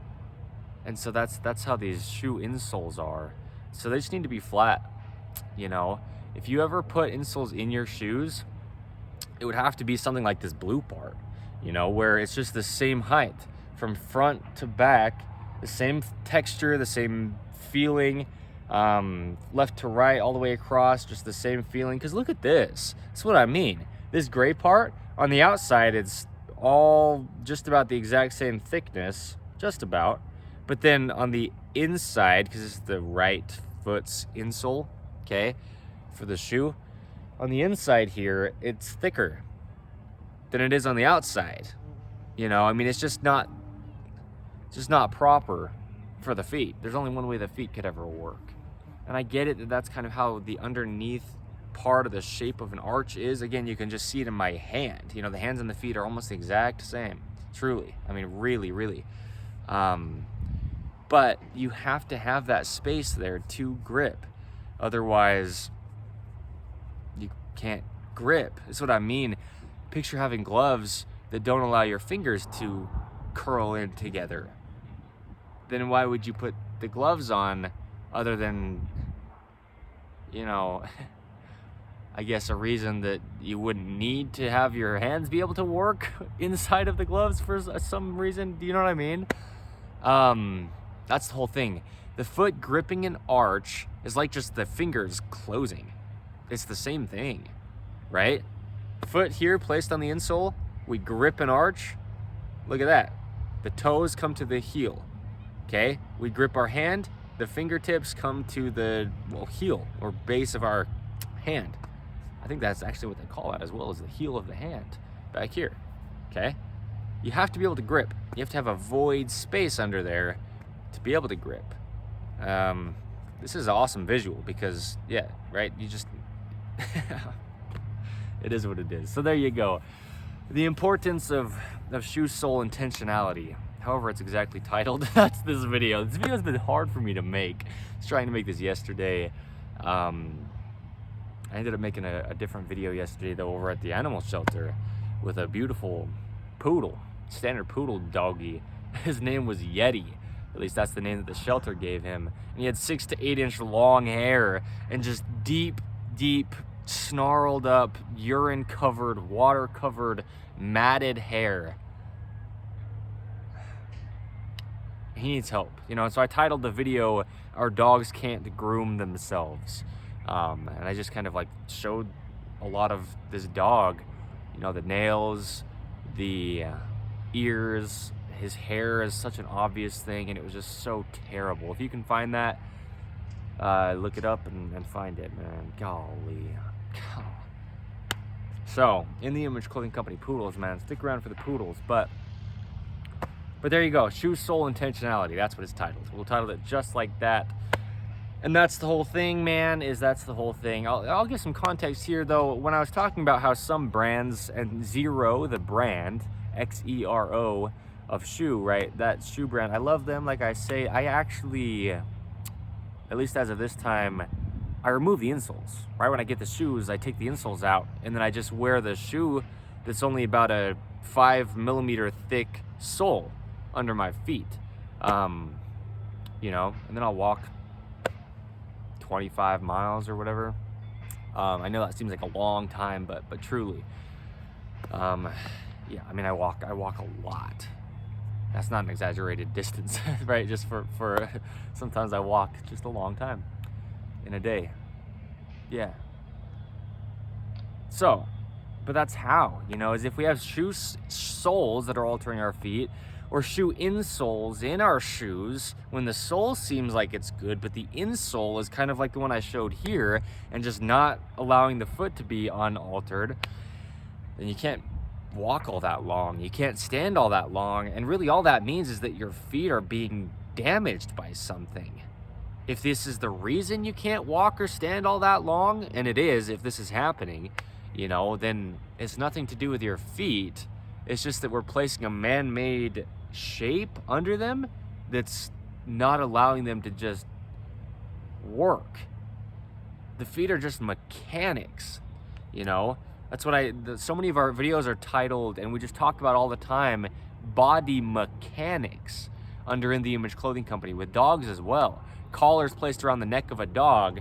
And so that's how these shoe insoles are. So they just need to be flat, you know. If you ever put insoles in your shoes, it would have to be something like this blue part, you know, where it's just the same height from front to back, the same texture, the same feeling, left to right, all the way across, just the same feeling. Because look at this. That's what I mean. This gray part, on the outside, it's all just about the exact same thickness, just about. But then on the inside, because it's the right foot's insole, okay, for the shoe, on the inside here, it's thicker than it is on the outside. You know, I mean, it's just not proper for the feet. There's only one way the feet could ever work. And I get it that that's kind of how the underneath part of the shape of an arch is. Again, you can just see it in my hand. You know, the hands and the feet are almost the exact same. Truly. I mean, really, really. But you have to have that space there to grip. Otherwise, you can't grip. That's what I mean. Picture having gloves that don't allow your fingers to curl in together. Then why would you put the gloves on other than, you know, I guess a reason that you wouldn't need to have your hands be able to work inside of the gloves for some reason? Do you know what I mean? That's the whole thing. The foot gripping an arch is like just the fingers closing. It's the same thing, right? Foot here placed on the insole, we grip an arch. Look at that. The toes come to the heel, okay? We grip our hand, the fingertips come to the heel or base of our hand. I think that's actually what they call that as well, as the heel of the hand back here, okay? You have to be able to grip. You have to have a void space under there to be able to grip. This is an awesome visual because, yeah, right? You just, it is what it is. So there you go. The importance of shoe sole intentionality, however it's exactly titled. That's this video. This video has been hard for me to make. I was trying to make this yesterday. I ended up making a different video yesterday though over at the animal shelter with a beautiful poodle, standard poodle doggy. His name was Yeti. At least that's the name that the shelter gave him. And he had 6 to 8 inch long hair and just deep, snarled up, urine covered, water covered, matted hair. He needs help, you know. And so I titled the video, "Our Dogs Can't Groom Themselves." And I just kind of like showed a lot of this dog, you know, the nails, the ears, his hair is such an obvious thing, and it was just so terrible. If you can find that, look it up and find it, man. Golly. So, In the Image Clothing Company poodles, man. Stick around for the poodles, but there you go. Shoe sole intentionality. That's what it's titled. We'll title it just like that. And that's the whole thing, man, that's the whole thing. I'll give some context here, though. When I was talking about how some brands, and Xero, the brand, Xero, of shoe, right? That shoe brand, I love them. Like I say, I actually, at least as of this time, I remove the insoles. Right when I get the shoes, I take the insoles out, and then I just wear the shoe that's only about a 5mm thick sole under my feet. And then I'll walk 25 miles or whatever. I know that seems like a long time, but truly, I walk a lot. That's not an exaggerated distance, right? Just for sometimes I walk just a long time in a day. Yeah. So, but that's how, is if we have shoe soles that are altering our feet, or shoe insoles in our shoes, when the sole seems like it's good, but the insole is kind of like the one I showed here, and just not allowing the foot to be unaltered, then you can't walk all that long. You can't stand all that long. And really all that means is that your feet are being damaged by something. If this is the reason you can't walk or stand all that long, and it is, if this is happening, then it's nothing to do with your feet. It's just that we're placing a man-made shape under them that's not allowing them to just work. The feet are just mechanics, That's what so many of our videos are titled, and we just talk about all the time, body mechanics under In The Image Clothing Company, with dogs as well. Collars placed around the neck of a dog,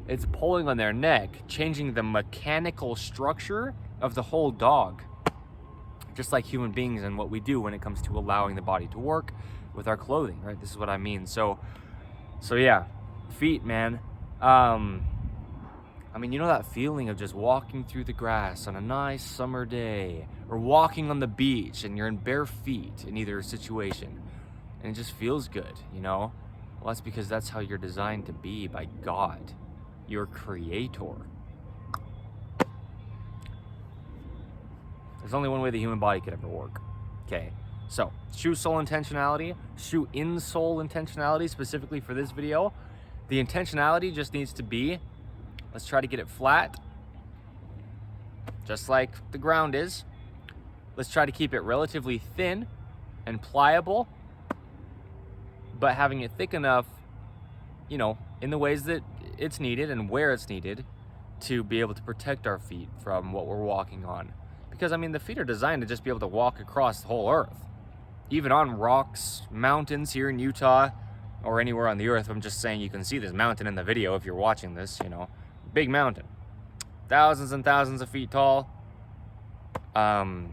it's pulling on their neck, changing the mechanical structure of the whole dog. Just like human beings and what we do when it comes to allowing the body to work with our clothing, right? This is what I mean. So yeah, feet, man. That feeling of just walking through the grass on a nice summer day, or walking on the beach and you're in bare feet in either situation, and it just feels good, Well, that's because that's how you're designed to be by God, your creator. There's only one way the human body could ever work. Okay, so shoe sole intentionality, shoe insole intentionality, specifically for this video. The intentionality just needs to be, let's try to get it flat, just like the ground is. Let's try to keep it relatively thin and pliable, but having it thick enough, in the ways that it's needed and where it's needed to be able to protect our feet from what we're walking on. Because, the feet are designed to just be able to walk across the whole earth. Even on rocks, mountains here in Utah, or anywhere on the earth. I'm just saying you can see this mountain in the video if you're watching this, Big mountain. Thousands and thousands of feet tall. The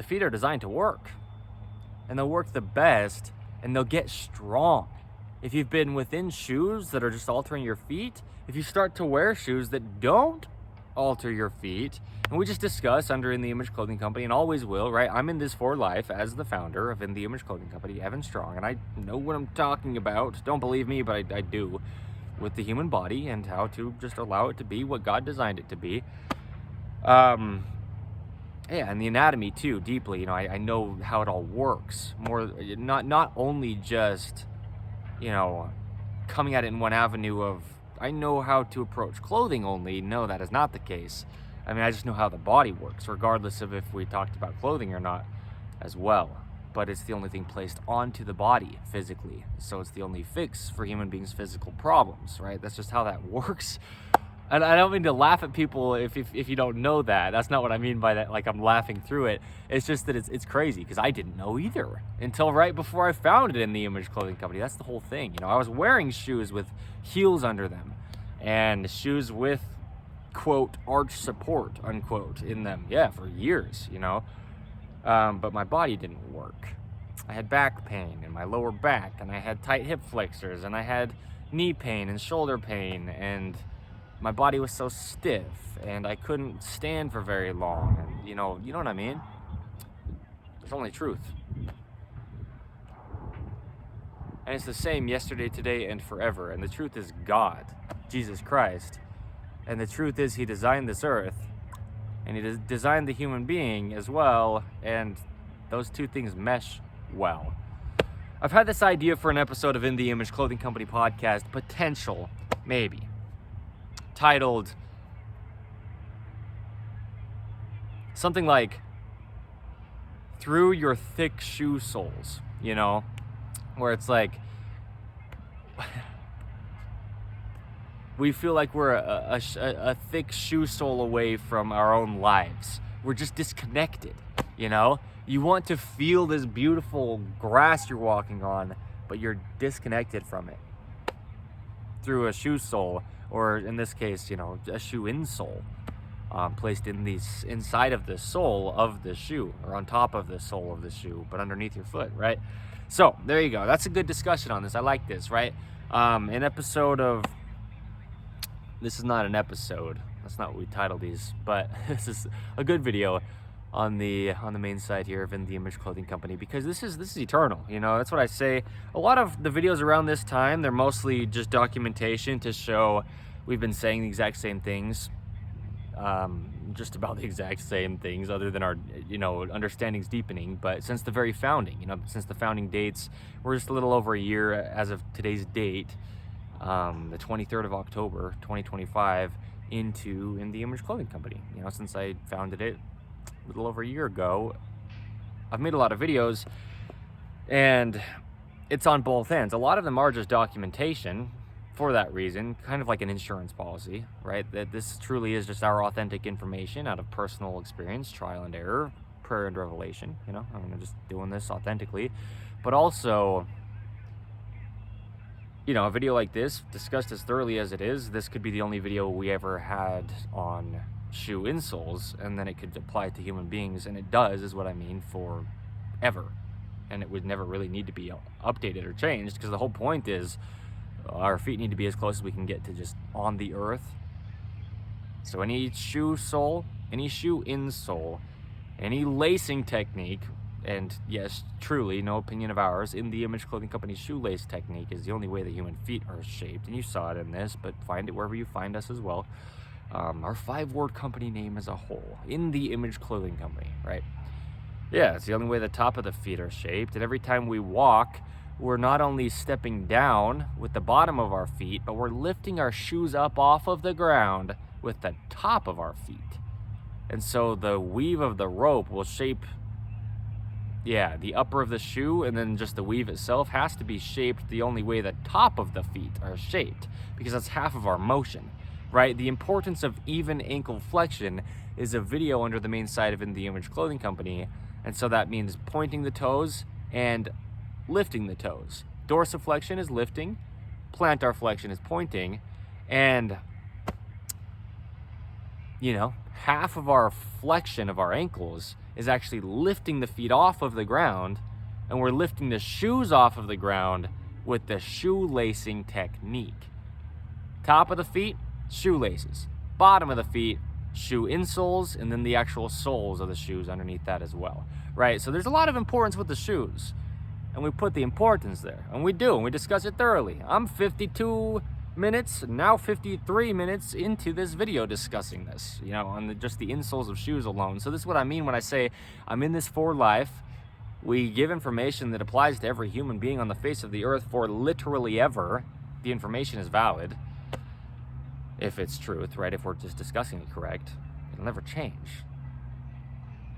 feet are designed to work. And they'll work the best, and they'll get strong. If you've been within shoes that are just altering your feet, if you start to wear shoes that don't alter your feet, and we just discussed under In The Image Clothing Company, and always will, right? I'm in this for life as the founder of In The Image Clothing Company, Evan Strong, and I know what I'm talking about. Don't believe me, but I do, with the human body and how to just allow it to be what God designed it to be. And the anatomy too, deeply. I know how it all works. Not only just, coming at it in one avenue of, I know how to approach clothing only. No, that is not the case. I just know how the body works, regardless of if we talked about clothing or not as well. But it's the only thing placed onto the body physically. So it's the only fix for human beings' physical problems, right? That's just how that works. And I don't mean to laugh at people if you don't know that. That's not what I mean by that, like I'm laughing through it. It's just that it's crazy, because I didn't know either until right before I founded In The Image Clothing Company. That's the whole thing. I was wearing shoes with heels under them and shoes with, quote, arch support, unquote, in them. Yeah, for years, But my body didn't work. I had back pain in my lower back, and I had tight hip flexors, and I had knee pain and shoulder pain, and my body was so stiff, and I couldn't stand for very long, and you know what I mean? It's only truth. And it's the same yesterday, today, and forever. And the truth is God, Jesus Christ. And the truth is He designed this earth, and He designed the human being as well, and those two things mesh well. I've had this idea for an episode of In The Image Clothing Company podcast, potential, maybe, titled something like Through Your Thick Shoe Soles, where it's like, we feel like we're a thick shoe sole away from our own lives. We're just disconnected, you know? You want to feel this beautiful grass you're walking on, but you're disconnected from it through a shoe sole, or in this case, you know, a shoe insole, placed inside of the sole of the shoe, or on top of the sole of the shoe, but underneath your foot, right? So there you go. That's a good discussion on this. I like this, right? An episode of, this is not an episode, that's not what we titled these, but this is a good video on the main site here of In The Image Clothing Company, because this is eternal, you know. That's what I say. A lot of the videos around this time, they're mostly just documentation to show we've been saying the exact same things, just about the exact same things, other than our, you know, understandings deepening. But since the very founding, you know, since the founding dates, we're just a little over a year as of today's date, the 23rd of October 2025, into In The Image Clothing Company. You know, since I founded it a little over a year ago, I've made a lot of videos, and it's on both ends. A lot of them are just documentation for that reason, kind of like an insurance policy, right? That this truly is just our authentic information out of personal experience, trial and error, prayer and revelation. You know, I'm just doing this authentically. But also, you know, a video like this, discussed as thoroughly as it is, this could be the only video we ever had on shoe insoles, and then it could apply to human beings, and it does, is what I mean, forever. And it would never really need to be updated or changed, because the whole point is our feet need to be as close as we can get to just on the earth. So any shoe sole, any shoe insole, any lacing technique, and yes, truly, no opinion of ours, In The Image Clothing Company's shoelace technique is the only way that human feet are shaped, and you saw it in this, but find it wherever you find us as well. Our 5-word company name as a whole, In The Image Clothing Company, right? Yeah, it's the only way the top of the feet are shaped, and every time we walk, we're not only stepping down with the bottom of our feet, but we're lifting our shoes up off of the ground with the top of our feet. And so the weave of the rope will shape, the upper of the shoe, and then just the weave itself has to be shaped the only way the top of the feet are shaped, because that's half of our motion, right? The importance of even ankle flexion is a video under the main site of In The Image Clothing Company, and so that means pointing the toes and lifting the toes. Dorsiflexion is lifting, plantar flexion is pointing, and, you know, half of our flexion of our ankles is actually lifting the feet off of the ground, and we're lifting the shoes off of the ground with the shoelacing technique. Top of the feet, shoelaces. Bottom of the feet, shoe insoles, and then the actual soles of the shoes underneath that as well, right? So there's a lot of importance with the shoes, and we put the importance there, and we do, and we discuss it thoroughly. I'm 52 minutes, now 53 minutes into this video discussing this, you know, on just the insoles of shoes alone. So this is what I mean when I say I'm in this for life. We give information that applies to every human being on the face of the earth for literally ever. The information is valid, if it's truth, right? If we're just discussing it correct, it'll never change.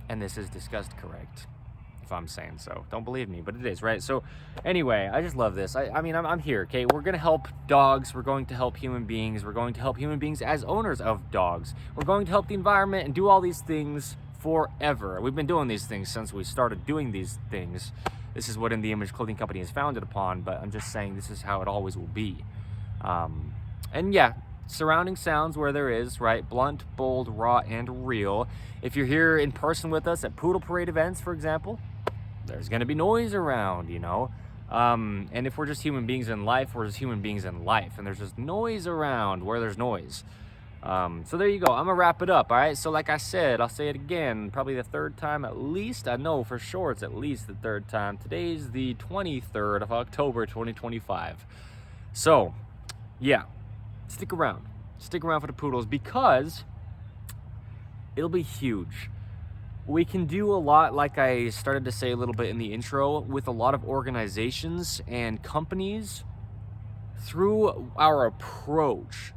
And this is discussed correct, if I'm saying so. Don't believe me, but it is, right? So anyway, I just love this. I mean, I'm here, okay? We're going to help dogs. We're going to help human beings. We're going to help human beings as owners of dogs. We're going to help the environment and do all these things forever. We've been doing these things since we started doing these things. This is what In The Image Clothing Company is founded upon, but I'm just saying this is how it always will be. And yeah, surrounding sounds where there is, right? Blunt, bold, raw, and real. If you're here in person with us at Poodle Parade events, for example, there's going to be noise around, you know? And if we're just human beings in life, we're just human beings in life. And there's just noise around where there's noise. So there you go. I'm going to wrap it up, all right? So like I said, I'll say it again, probably the third time at least. I know for sure it's at least the third time. Today's the 23rd of October, 2025. So, yeah. Stick around for the poodles, because it'll be huge. We can do a lot, like I started to say a little bit in the intro, with a lot of organizations and companies through our approach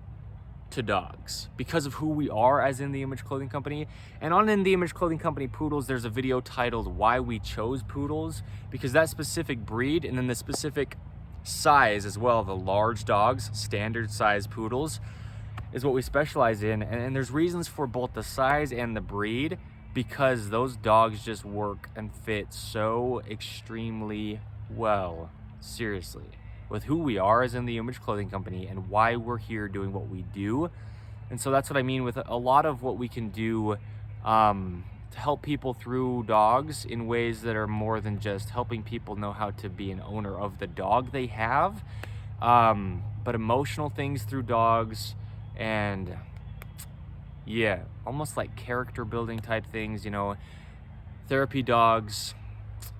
to dogs, because of who we are as In The Image Clothing Company. And on In The Image Clothing Company Poodles, there's a video titled Why We Chose Poodles, because that specific breed and then the specific size as well. The large dogs, standard size poodles, is what we specialize in. And there's reasons for both the size and the breed, because those dogs just work and fit so extremely well, seriously, with who we are as In The Image Clothing Company and why we're here doing what we do. And so that's what I mean with a lot of what we can do to help people through dogs in ways that are more than just helping people know how to be an owner of the dog they have, but emotional things through dogs, and yeah, almost like character building type things, you know, therapy dogs,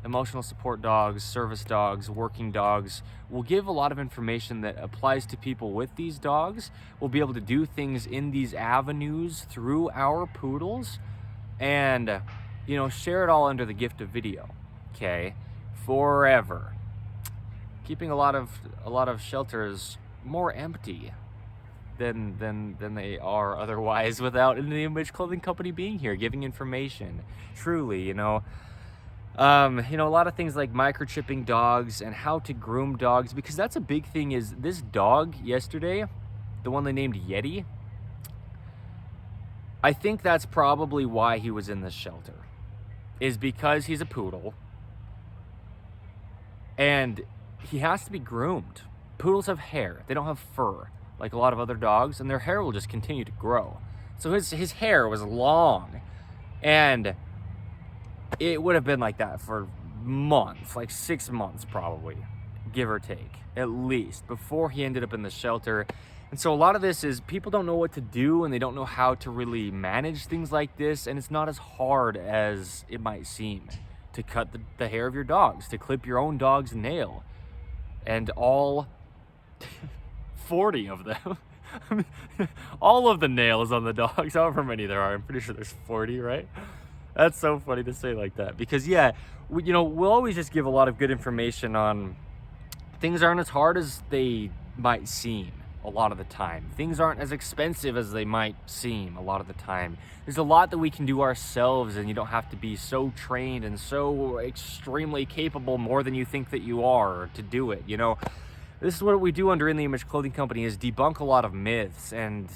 emotional support dogs, service dogs, working dogs. We'll give a lot of information that applies to people with these dogs. We'll be able to do things in these avenues through our poodles, and, you know, share it all under the gift of video, okay, forever. Keeping a lot of shelters more empty than they are otherwise without In The Image Clothing Company being here, giving information. Truly, you know, a lot of things like microchipping dogs and how to groom dogs, because that's a big thing. Is this dog yesterday, the one they named Yeti, I think that's probably why he was in this shelter, is because he's a poodle and he has to be groomed. Poodles have hair, they don't have fur like a lot of other dogs, and their hair will just continue to grow. So his hair was long, and it would have been like that for months, like 6 months probably, give or take, at least, before he ended up in the shelter. And so a lot of this is people don't know what to do, and they don't know how to really manage things like this, and it's not as hard as it might seem to cut the hair of your dogs, to clip your own dog's nail, and all 40 of them. I mean, all of the nails on the dogs, however many there are. I'm pretty sure there's 40, right? That's so funny to say like that, because yeah, we'll always just give a lot of good information on things aren't as hard as they might seem a lot of the time. Things aren't as expensive as they might seem a lot of the time. There's a lot that we can do ourselves, and you don't have to be so trained and so extremely capable, more than you think that you are, to do it, you know? This is what we do under In The Image Clothing Company, is debunk a lot of myths and,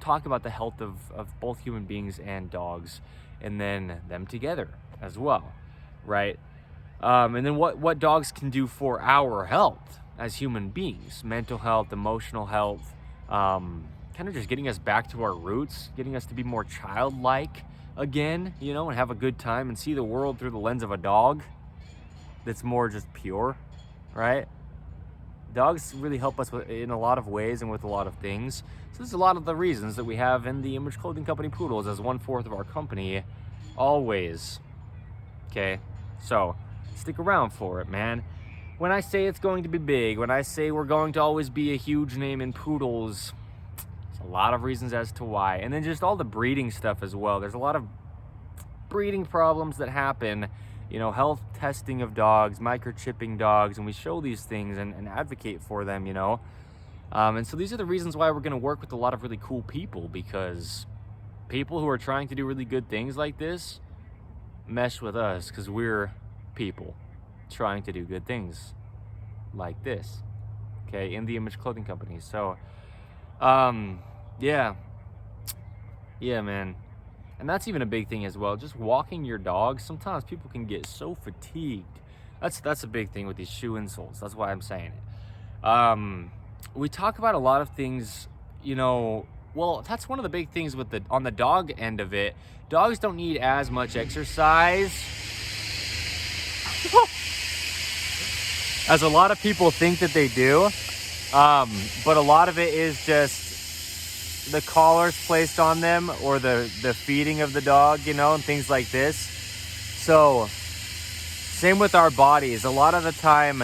talk about the health of both human beings and dogs, and then them together as well, right? And then what dogs can do for our health as human beings, mental health, emotional health, kind of just getting us back to our roots, getting us to be more childlike again, and have a good time and see the world through the lens of a dog that's more just pure, right? Dogs really help us in a lot of ways and with a lot of things. So there's a lot of the reasons that we have In The Image Clothing Company poodles as 1/4 of our company, always. Okay, so stick around for it, man. When I say it's going to be big, when I say we're going to always be a huge name in poodles, there's a lot of reasons as to why. And then just all the breeding stuff as well. There's a lot of breeding problems that happen, health testing of dogs, microchipping dogs, and we show these things and advocate for them, and so these are the reasons why we're going to work with a lot of really cool people, because people who are trying to do really good things like this mesh with us, because we're people trying to do good things like this, okay, In The Image Clothing Company. So yeah, man. And that's even a big thing as well. Just walking your dog. Sometimes people can get so fatigued. That's a big thing with these shoe insoles. That's why I'm saying it. We talk about a lot of things, well, that's one of the big things with on the dog end of it. Dogs don't need as much exercise as a lot of people think that they do. But a lot of it is just the collars placed on them, or the feeding of the dog, and things like this. So same with our bodies. A lot of the time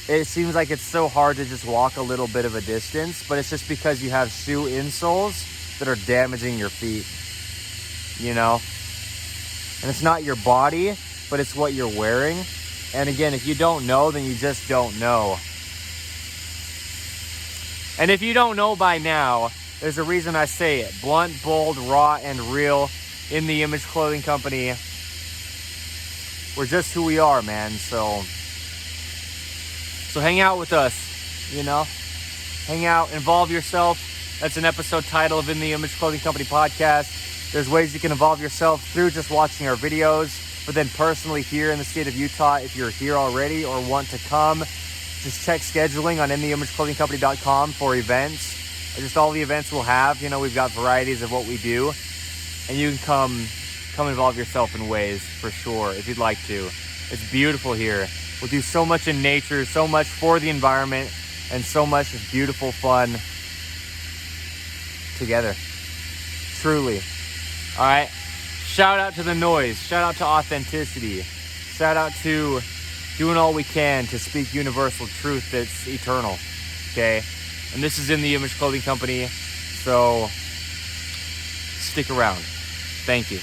it seems like it's so hard to just walk a little bit of a distance, but it's just because you have shoe insoles that are damaging your feet, and it's not your body, but it's what you're wearing. And again, if you don't know, then you just don't know. And if you don't know by now, there's a reason I say it. Blunt, bold, raw, and real. In The Image Clothing Company. We're just who we are, man. So So hang out with us, hang out, involve yourself. That's an episode title of In the Image Clothing Company podcast. There's ways you can involve yourself through just watching our videos, but then personally here in the state of Utah, if you're here already or want to come, just check scheduling on InTheImageClothingCompany.com for events. Just all the events we'll have. We've got varieties of what we do, and you can come involve yourself in ways for sure if you'd like to. It's beautiful here. We'll do so much in nature, so much for the environment, and so much beautiful fun together. Truly. All right. Shout out to the noise. Shout out to authenticity. Shout out to doing all we can to speak universal truth that's eternal. Okay? And this is In the Image Clothing Company. So stick around. Thank you.